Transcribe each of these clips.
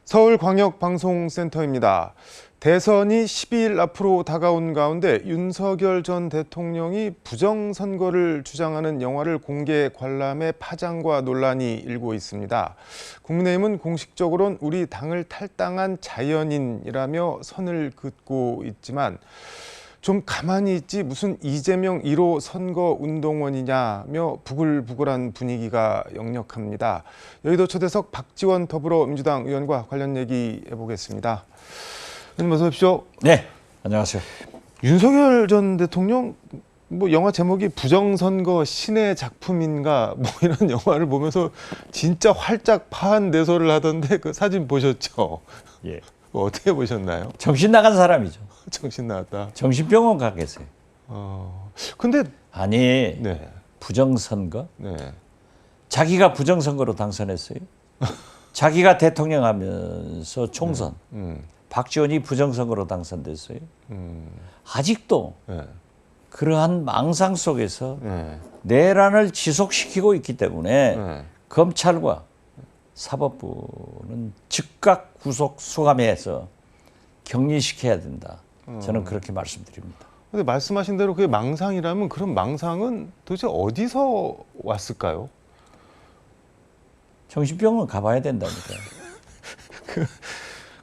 서울광역방송센터입니다. 대선이 12일 앞으로 다가온 가운데 윤석열 전 대통령이 부정선거를 주장하는 영화를 공개 관람해 파장과 논란이 일고 있습니다. 국민의힘은 공식적으로는 우리 당을 탈당한 자연인이라며 선을 긋고 있지만 좀 가만히 있지 무슨 이재명 1호 선거운동원이냐며 부글부글한 분위기가 역력합니다. 여의도 초대석 박지원 더불어민주당 의원과 관련 얘기 해보겠습니다. 의원님 어서 오십시오. 네, 안녕하세요. 윤석열 전 대통령 영화 제목이 부정선거 신의 작품인가 이런 영화를 보면서 진짜 활짝 파한대소를 하던데 그 사진 보셨죠? 예. 어떻게 보셨나요? 정신 나간 사람이죠. 정신 나갔다. 정신병원 가 계세요. 근데 아니, 네. 부정선거? 네. 자기가 부정선거로 당선했어요. 자기가 대통령 하면서 총선. 박지원이 부정선거로 당선됐어요. 아직도 네. 그러한 망상 속에서 네. 내란을 지속시키고 있기 때문에 네. 검찰과 사법부는 즉각 구속 수감해서 격리시켜야 된다. 저는 그렇게 말씀드립니다. 근데 말씀하신 대로 그게 망상이라면 그런 망상은 도대체 어디서 왔을까요? 정신병원 가봐야 된다니까요.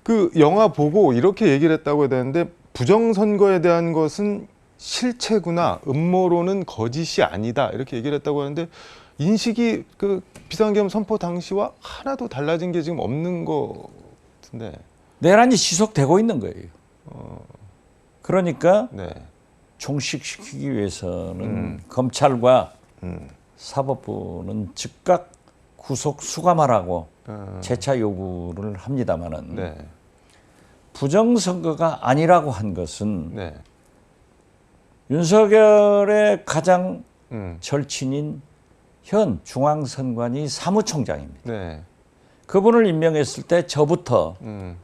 그 영화 보고 이렇게 얘기를 했다고 해야 되는데 부정선거에 대한 것은 실체구나, 음모론은 거짓이 아니다 이렇게 얘기를 했다고 하는데 인식이 그 비상계엄 선포 당시와 하나도 달라진 게 지금 없는 것 같은데. 내란이 지속되고 있는 거예요. 그러니까 네. 종식시키기 위해서는 검찰과 사법부는 즉각 구속 수감하라고 재차 요구를 합니다마는 네. 부정선거가 아니라고 한 것은 네. 윤석열의 가장 음. 절친인 현 중앙선관위 사무총장입니다. 네. 그분을 임명했을 때 저부터 음.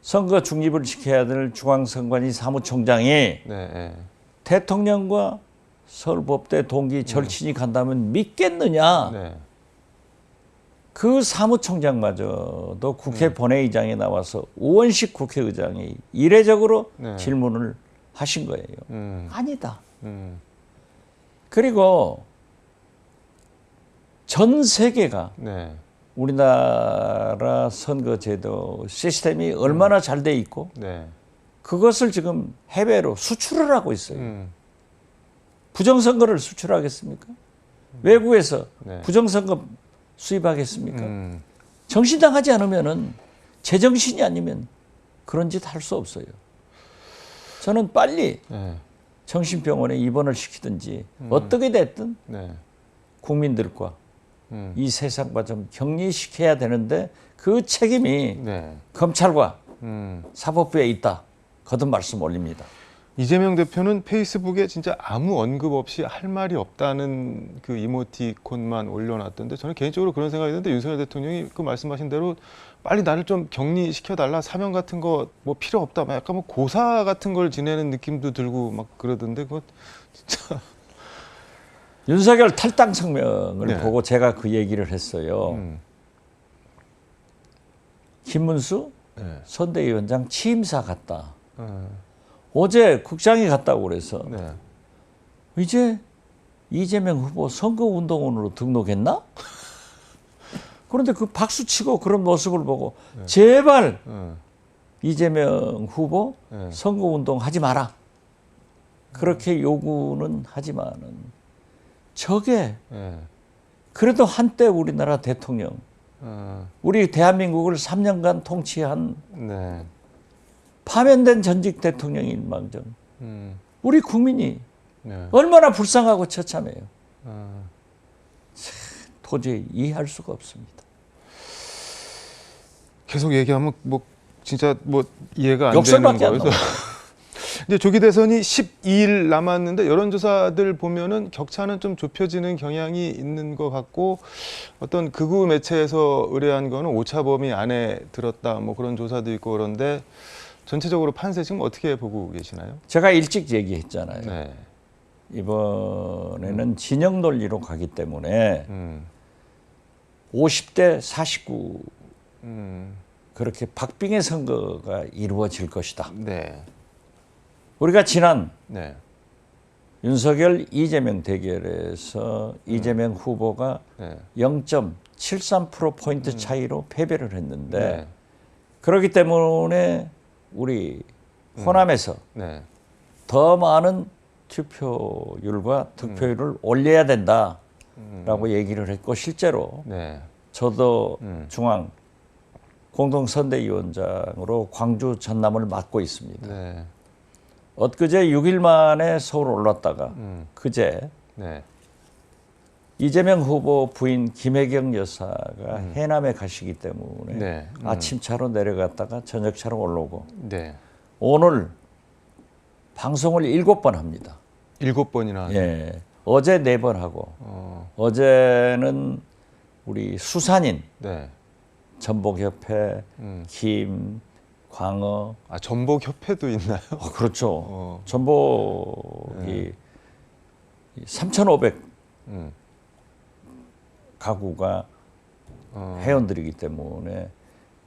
선거 중립을 지켜야 될 중앙선관위 사무총장이 네. 대통령과 서울법대 동기 절친이 간다면 믿겠느냐. 네. 그 사무총장마저도 국회 본회의장에 나와서 우원식 국회의장이 이례적으로 네. 질문을 하신 거예요. 아니다. 그리고 전 세계가 네. 우리나라 선거제도 시스템이 얼마나 잘 돼 있고 네. 그것을 지금 해외로 수출을 하고 있어요. 부정선거를 수출하겠습니까? 외국에서 네. 부정선거 수입하겠습니까? 정신당하지 않으면은 제정신이 아니면 그런 짓 할 수 없어요. 저는 빨리 네. 정신병원에 입원을 시키든지 어떻게 됐든 네. 국민들과 이 세상과 좀 격리시켜야 되는데 그 책임이 네. 검찰과 사법부에 있다. 거듭 말씀 올립니다. 이재명 대표는 페이스북에 진짜 아무 언급 없이 할 말이 없다는 그 이모티콘만 올려놨던데 저는 개인적으로 그런 생각이 드는데 윤석열 대통령이 그 말씀하신 대로 빨리 나를 좀 격리시켜달라, 사면 같은 거 필요 없다, 약간 고사 같은 걸 지내는 느낌도 들고 막 그러던데 그거 진짜. 윤석열 탈당 성명을 네. 보고 제가 그 얘기를 했어요. 김문수 네. 선대위원장 취임사 갔다. 어제 국장이 갔다고 그래서 네. 이제 이재명 후보 선거운동원으로 등록했나? 그런데 그 박수치고 그런 모습을 보고 제발 이재명 후보 선거운동 하지 마라. 그렇게 요구는 하지만은 저게 그래도 한때 우리나라 대통령 우리 대한민국을 3년간 통치한 네. 파면된 전직 대통령인 망정 우리 국민이 네. 얼마나 불쌍하고 처참해요. 도저히 이해할 수가 없습니다. 계속 얘기하면 진짜 이해가 안 되는 욕설밖에 안 거여서. 이제 조기 대선이 12일 남았는데 여론조사들 보면은 격차는 좀 좁혀지는 경향이 있는 것 같고 어떤 극우 매체에서 의뢰한 거는 오차 범위 안에 들었다 그런 조사도 있고 그런데 전체적으로 판세 지금 어떻게 보고 계시나요? 제가 일찍 얘기했잖아요. 네. 이번에는 진영 논리로 가기 때문에 50대 49 그렇게 박빙의 선거가 이루어질 것이다. 네. 우리가 지난 네. 윤석열 이재명 대결에서 이재명 후보가 네. 0.73%포인트 차이로 패배를 했는데 네. 그렇기 때문에 우리 호남에서 네. 더 많은 투표율과 득표율을 올려야 된다라고 얘기를 했고 실제로 네. 저도 중앙 공동선대위원장으로 광주 전남을 맡고 있습니다. 네. 엊그제 6일 만에 서울 올랐다가 그제 네. 이재명 후보 부인 김혜경 여사가 해남에 가시기 때문에 네. 아침차로 내려갔다가 저녁차로 올라오고 네. 오늘 방송을 7번 합니다. 7번이나. 예. 어제 4번 하고 어제는 우리 수산인 네. 전복협회 김 광어 아, 전복협회도 있나요? 그렇죠. 전복이 3,500 음. 가구가 회원들이기 때문에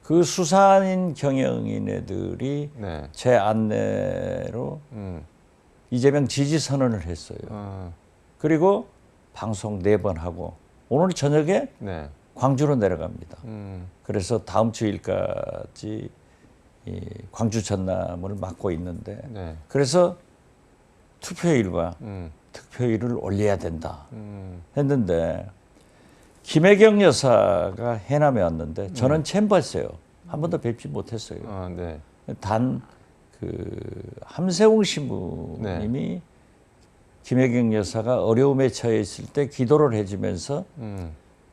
그 수산인 경영인애들이 네. 제 안내로 이재명 지지 선언을 했어요. 그리고 방송 4번 하고 오늘 저녁에 네. 광주로 내려갑니다. 그래서 다음 주일까지 이 광주 전남을 맡고 있는데 네. 그래서 투표율과 득표율을 올려야 된다 했는데 김혜경 여사가 해남에 왔는데 저는 처음 봤어요. 한 번도 뵙지 못했어요. 아, 네. 단 그 함세웅 신부님이 김혜경 여사가 어려움에 처해 있을 때 기도를 해주면서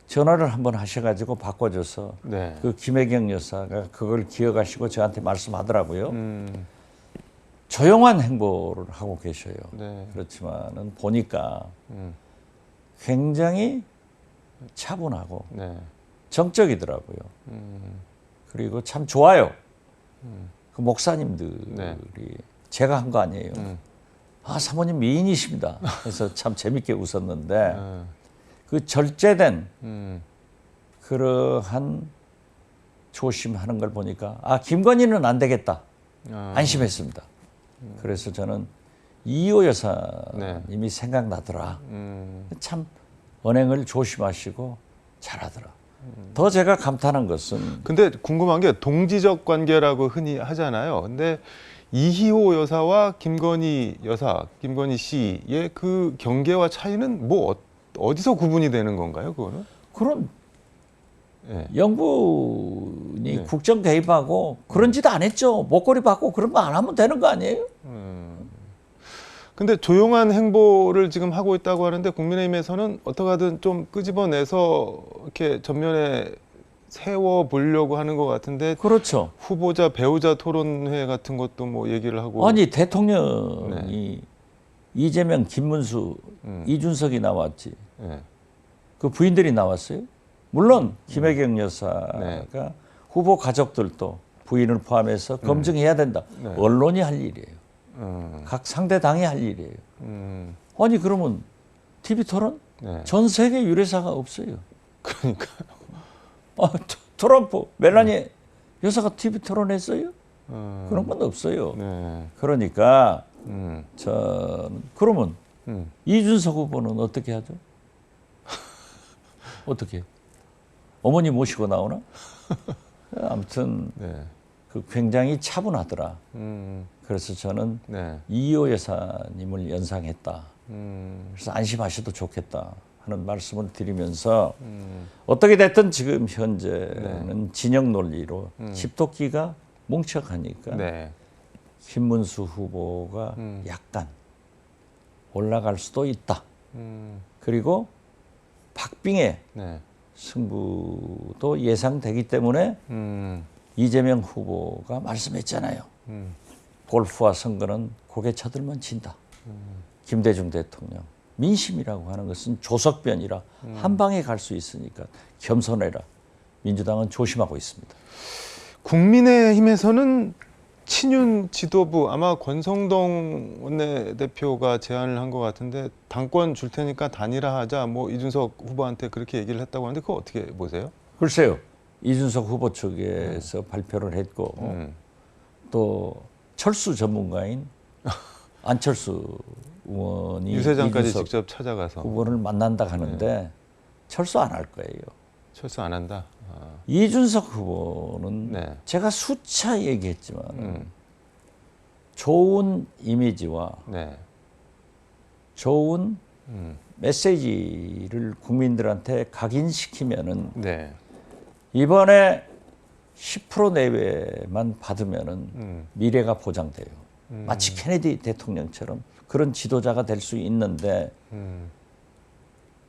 전화를 한번 하셔가지고 바꿔줘서 네. 그 김혜경 여사가 그걸 기억하시고 저한테 말씀하더라고요. 조용한 행보를 하고 계셔요. 네. 그렇지만은 보니까 굉장히 차분하고 네. 정적이더라고요. 그리고 참 좋아요. 그 목사님들이 네. 제가 한 거 아니에요. 아 사모님 미인이십니다. 그래서 참 재밌게 웃었는데 그 절제된 그러한 조심하는 걸 보니까 아 김건희는 안 되겠다 안심했습니다. 그래서 저는 이호 여사님이 네. 생각나더라. 참 언행을 조심하시고 잘하더라. 더 제가 감탄한 것은 근데 궁금한 게 동지적 관계라고 흔히 하잖아요. 근데 이희호 여사와 김건희 여사, 김건희 씨의 그 경계와 차이는 뭐 어디서 구분이 되는 건가요, 그거는? 그런 네. 영분이 네. 국정 개입하고 그런 짓 안 했죠. 목걸이 받고 그런 거 안 하면 되는 거 아니에요? 근데 조용한 행보를 지금 하고 있다고 하는데 국민의힘에서는 어떻게 하든 좀 끄집어내서 이렇게 전면에 세워 보려고 하는 것 같은데 그렇죠. 후보자 배우자 토론회 같은 것도 뭐 얘기를 하고 아니 대통령이 이재명, 김문수, 이준석이 나왔지. 네. 그 부인들이 나왔어요. 물론 김혜경 여사가 네. 후보 가족들도 부인을 포함해서 검증해야 된다. 네. 언론이 할 일이에요. 각 상대 당이 할 일이에요. 아니 그러면 TV 토론? 네. 전 세계 유례사가 없어요. 그러니까 트럼프, 멜라니 여사가 TV 토론했어요? 그런 건 없어요. 네. 그러니까 그러면 음. 이준석 후보는 어떻게 하죠? 어떻게? 어머니 모시고 나오나? 아무튼 네. 그 굉장히 차분하더라. 그래서 저는 네. 이호 여사님을 연상했다. 그래서 안심하셔도 좋겠다 하는 말씀을 드리면서 어떻게 됐든 지금 현재는 진영 논리로 집토끼가 뭉쳐가니까 네. 김문수 후보가 약간 올라갈 수도 있다. 그리고 박빙의 네. 승부도 예상되기 때문에 이재명 후보가 말씀했잖아요. 골프와 선거는 고개 쳐들면 진다. 김대중 대통령. 민심이라고 하는 것은 조석변이라 한 방에 갈 수 있으니까 겸손해라. 민주당은 조심하고 있습니다. 국민의힘에서는 친윤 지도부 아마 권성동 원내대표가 제안을 한 것 같은데 당권 줄 테니까 단일화하자 뭐 이준석 후보한테 그렇게 얘기를 했다고 하는데 그거 어떻게 보세요? 글쎄요. 이준석 후보 측에서 발표를 했고 또 철수 전문가인 안철수 의원이 유세장까지 이준석 직접 찾아가서 후보를 만난다 하는데 철수 안 할 거예요. 철수 안 한다. 이준석 후보는 네. 제가 수차 얘기했지만 좋은 이미지와 네. 좋은 메시지를 국민들한테 각인시키면은 네. 이번에 10% 내외만 받으면은 미래가 보장돼요. 마치 케네디 대통령처럼 그런 지도자가 될 수 있는데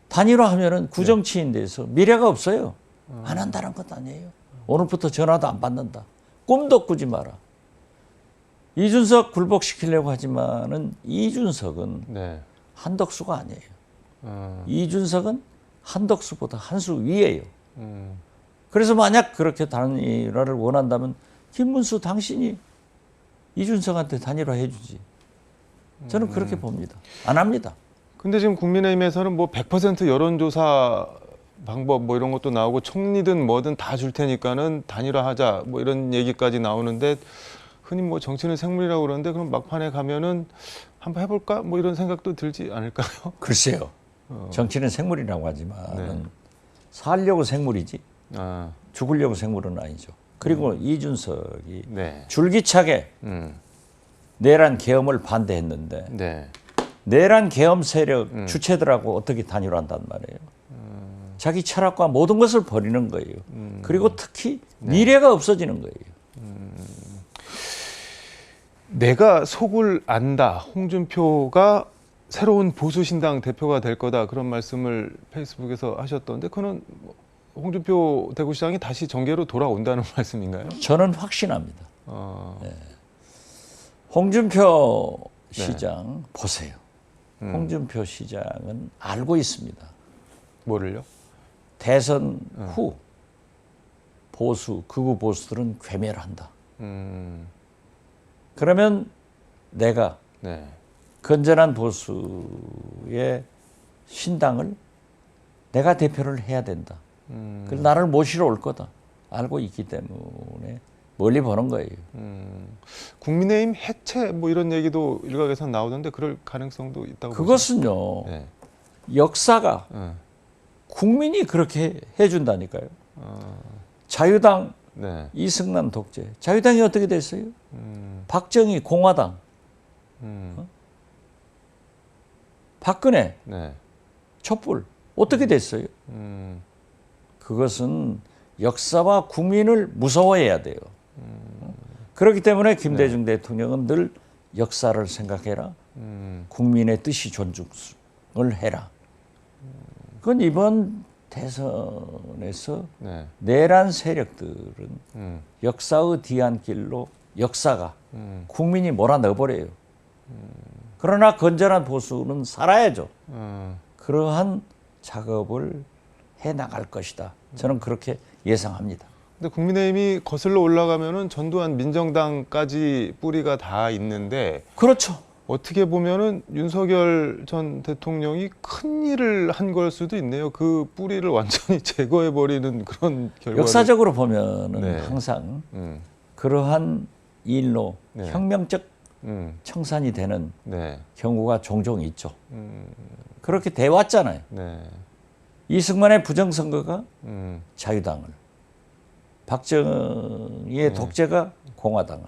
단일화하면은 구정치인대에서 미래가 없어요. 안 한다는 것도 아니에요. 오늘부터 전화도 안 받는다. 꿈도 꾸지 마라. 이준석 굴복시키려고 하지만은 이준석은 네. 한덕수가 아니에요. 이준석은 한덕수보다 한 수 위에요. 그래서 만약 그렇게 단일화를 원한다면 김문수 당신이 이준석한테 단일화 해주지. 저는 그렇게 봅니다. 안 합니다. 근데 지금 국민의힘에서는 뭐 100% 여론조사 방법 뭐 이런 것도 나오고 총리든 뭐든 다 줄 테니까는 단일화하자 뭐 이런 얘기까지 나오는데 흔히 뭐 정치는 생물이라고 그러는데 그럼 막판에 가면은 한번 해볼까 뭐 이런 생각도 들지 않을까요? 글쎄요. 정치는 생물이라고 하지만 네. 살려고 생물이지 아, 죽으려고 생물은 아니죠. 그리고 이준석이 네. 줄기차게 내란 계엄을 반대했는데 네. 내란 계엄 세력 주체들하고 어떻게 단일화한단 말이에요. 자기 철학과 모든 것을 버리는 거예요. 그리고 특히 미래가 없어지는 거예요. 내가 속을 안다. 홍준표가 새로운 보수신당 대표가 될 거다. 그런 말씀을 페이스북에서 하셨던데 그는 홍준표 대구시장이 다시 정계로 돌아온다는 말씀인가요? 저는 확신합니다. 네. 홍준표 시장 보세요. 홍준표 시장은 알고 있습니다. 뭐를요? 대선 후 보수, 극우 보수들은 괴멸한다. 그러면 내가 네. 건전한 보수의 신당을 내가 대표를 해야 된다. 그래서 나를 모시러 올 거다. 알고 있기 때문에 멀리 보는 거예요. 국민의힘 해체 뭐 이런 얘기도 일각에서 나오던데 그럴 가능성도 있다고 그것은요. 보시나요? 네. 역사가 국민이 그렇게 해준다니까요. 자유당 네. 이승만 독재. 자유당이 어떻게 됐어요? 박정희 공화당. 박근혜 네. 촛불. 어떻게 됐어요? 그것은 역사와 국민을 무서워해야 돼요. 그렇기 때문에 김대중 대통령은 늘 역사를 생각해라. 국민의 뜻이 존중을 해라. 그건 이번 대선에서 네. 내란 세력들은 역사의 뒤안길로 역사가 국민이 몰아넣어버려요. 그러나 건전한 보수는 살아야죠. 그러한 작업을 해나갈 것이다. 저는 그렇게 예상합니다. 근데 국민의힘이 거슬러 올라가면은 전두환 민정당까지 뿌리가 다 있는데 그렇죠. 어떻게 보면은 윤석열 전 대통령이 큰 일을 한 걸 수도 있네요. 그 뿌리를 완전히 제거해 버리는 그런 결과. 역사적으로 보면은 네. 항상 그러한 일로 네. 혁명적 음, 청산이 되는 네, 경우가 종종 있죠. 그렇게 돼 왔잖아요. 네, 이승만의 부정선거가 음, 자유당을, 박정희의 독재가 공화당을,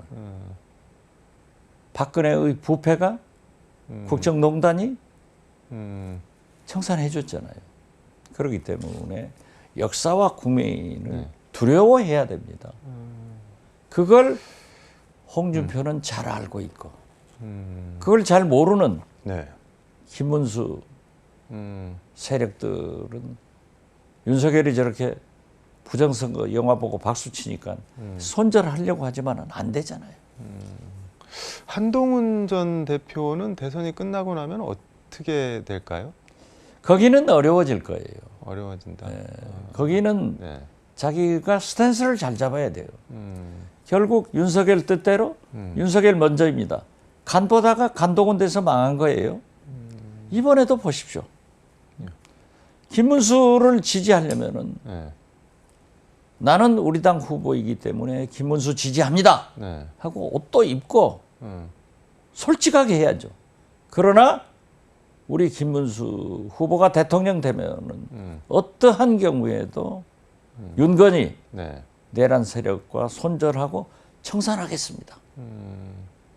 박근혜의 부패가 국정농단이 청산해 줬잖아요. 그렇기 때문에 역사와 국민을 두려워해야 됩니다. 그걸 홍준표는 잘 알고 있고 그걸 잘 모르는 네, 김문수 세력들은 윤석열이 저렇게 부정선거 영화 보고 박수 치니까 손절하려고 하지만 안 되잖아요. 한동훈 전 대표는 대선이 끝나고 나면 어떻게 될까요? 거기는 어려워질 거예요. 어려워진다. 거기는 네, 자기가 스탠스를 잘 잡아야 돼요. 결국 윤석열 뜻대로 윤석열 먼저입니다. 간 보다가 간동원 돼서 망한 거예요. 이번에도 보십시오. 김문수를 지지하려면은 네, 나는 우리 당 후보이기 때문에 김문수 지지합니다 네. 하고 옷도 입고 솔직하게 해야죠. 그러나 우리 김문수 후보가 대통령 되면은 어떠한 경우에도 윤건희 네. 내란 세력과 손절하고 청산하겠습니다.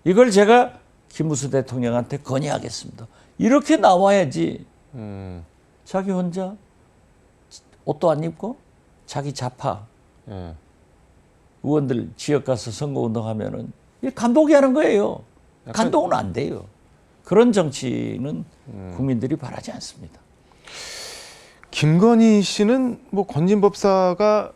이걸 제가 김문수 대통령한테 건의하겠습니다. 이렇게 나와야지 자기 혼자 옷도 안 입고 자기 좌파 네. 의원들 지역 가서 선거운동하면은 감독이 하는 거예요. 감독은 안 돼요. 그런 정치는 국민들이 바라지 않습니다. 김건희 씨는 뭐 건진법사가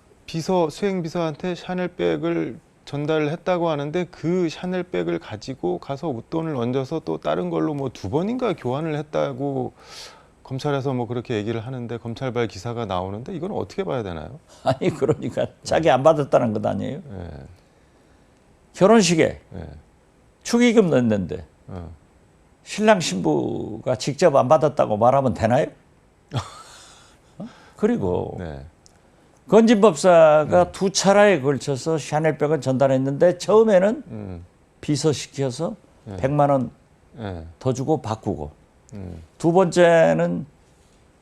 수행비서한테 샤넬백을 전달을 했다고 하는데 그 샤넬백을 가지고 가서 웃돈을 얹어서 또 다른 걸로 뭐 2번인가 교환을 했다고 검찰에서 뭐 그렇게 얘기를 하는데 검찰발 기사가 나오는데 이건 어떻게 봐야 되나요? 아니 그러니까 자기 안 받았다는 것 아니에요? 네. 결혼식에 네. 축의금 넣는데 신랑 신부가 직접 안 받았다고 말하면 되나요? 그리고 네. 건진법사가 2차례에 걸쳐서 샤넬백을 전달했는데 처음에는 비서시켜서 100만 원 더 주고 바꾸고 두 번째는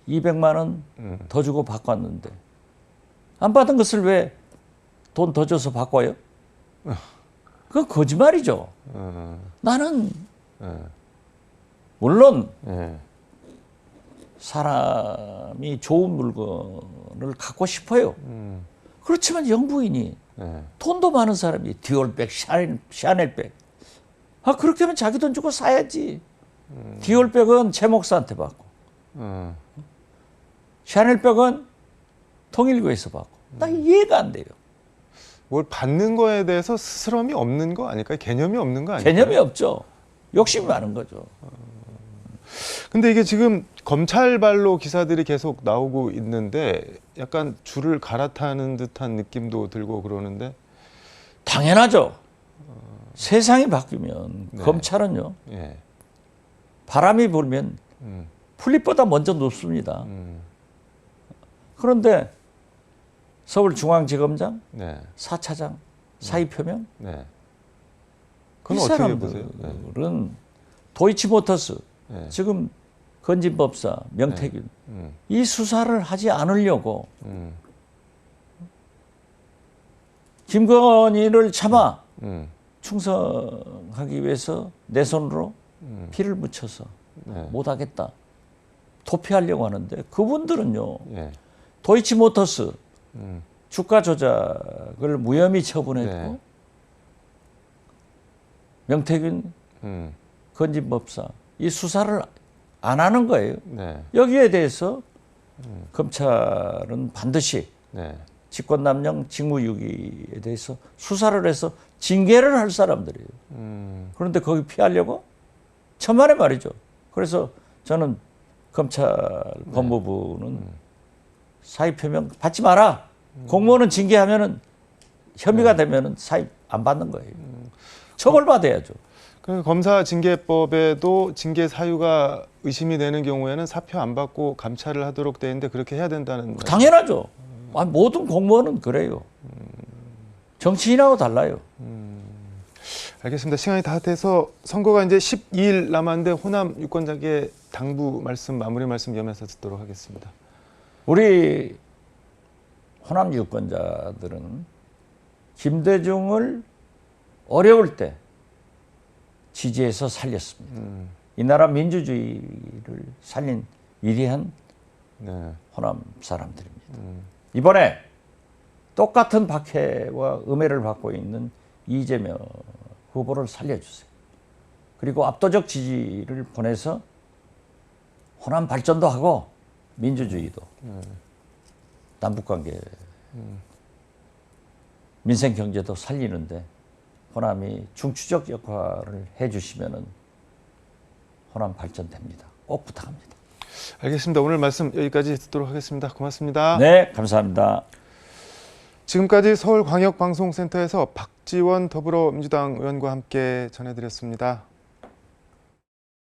200만 원 더 주고 바꿨는데 안 받은 것을 왜 돈 더 줘서 바꿔요? 그건 거짓말이죠. 나는 물론 사람이 좋은 물건을 갖고 싶어요. 그렇지만 영부인이 돈도 많은 사람이 디올백, 샤넬백 그렇게 하면 자기 돈 주고 사야지. 디올백은 최 목사한테 받고 샤넬백은 통일교에서 받고 나 이해가 안 돼요. 뭘 받는 거에 대해서 스스럼이 없는 거 아닐까요? 개념이 없는 거 아닐까요? 개념이 없죠. 욕심이 많은 거죠. 근데 이게 지금 검찰발로 기사들이 계속 나오고 있는데 약간 줄을 갈아타는 듯한 느낌도 들고 그러는데 당연하죠. 세상이 바뀌면 네. 검찰은요. 예. 바람이 불면 풀잎보다 먼저 눕습니다. 그런데 서울중앙지검장, 네. 4차장, 사의표명 네. 이 그건 어떻게 보세요? 네. 사람들은 도이치모터스 네. 지금 건진법사 명태균 이 수사를 하지 않으려고 김건희를 차마 충성하기 위해서 내 손으로 피를 묻혀서 네. 못하겠다 도피하려고 하는데 그분들은요 예. 도이치모터스 주가 조작을 무혐의 처분했고 네. 명태균 건진법사 이 수사를 안 하는 거예요. 네. 여기에 대해서 검찰은 반드시 네. 직권남용 직무유기에 대해서 수사를 해서 징계를 할 사람들이에요. 그런데 거기 피하려고? 천만의 말이죠. 그래서 저는 검찰 법무부는 사의 표명 받지 마라. 공무원은 징계하면은 혐의가 되면은 사의 안 받는 거예요. 처벌받아야죠. 그 검사징계법에도 징계 사유가 의심이 되는 경우에는 사표 안 받고 감찰을 하도록 돼 있는데 그렇게 해야 된다는 말씀. 당연하죠. 모든 공무원은 그래요. 정치인하고 달라요. 알겠습니다. 시간이 다 돼서 선거가 이제 12일 남았는데 호남 유권자께 당부 말씀, 마무리 말씀 이어면서 듣도록 하겠습니다. 우리 호남 유권자들은 김대중을 어려울 때 지지해서 살렸습니다. 이 나라 민주주의를 살린 위대한 네. 호남 사람들입니다. 이번에 똑같은 박해와 음해를 받고 있는 이재명 후보를 살려주세요. 그리고 압도적 지지를 보내서 호남 발전도 하고 민주주의도 남북관계 민생경제도 살리는데 호남이 중추적 역할을 해주시면은 호남 발전됩니다. 꼭 부탁합니다. 알겠습니다. 오늘 말씀 여기까지 듣도록 하겠습니다. 고맙습니다. 네, 감사합니다. 지금까지 서울광역방송센터에서 박지원 더불어민주당 의원과 함께 전해드렸습니다.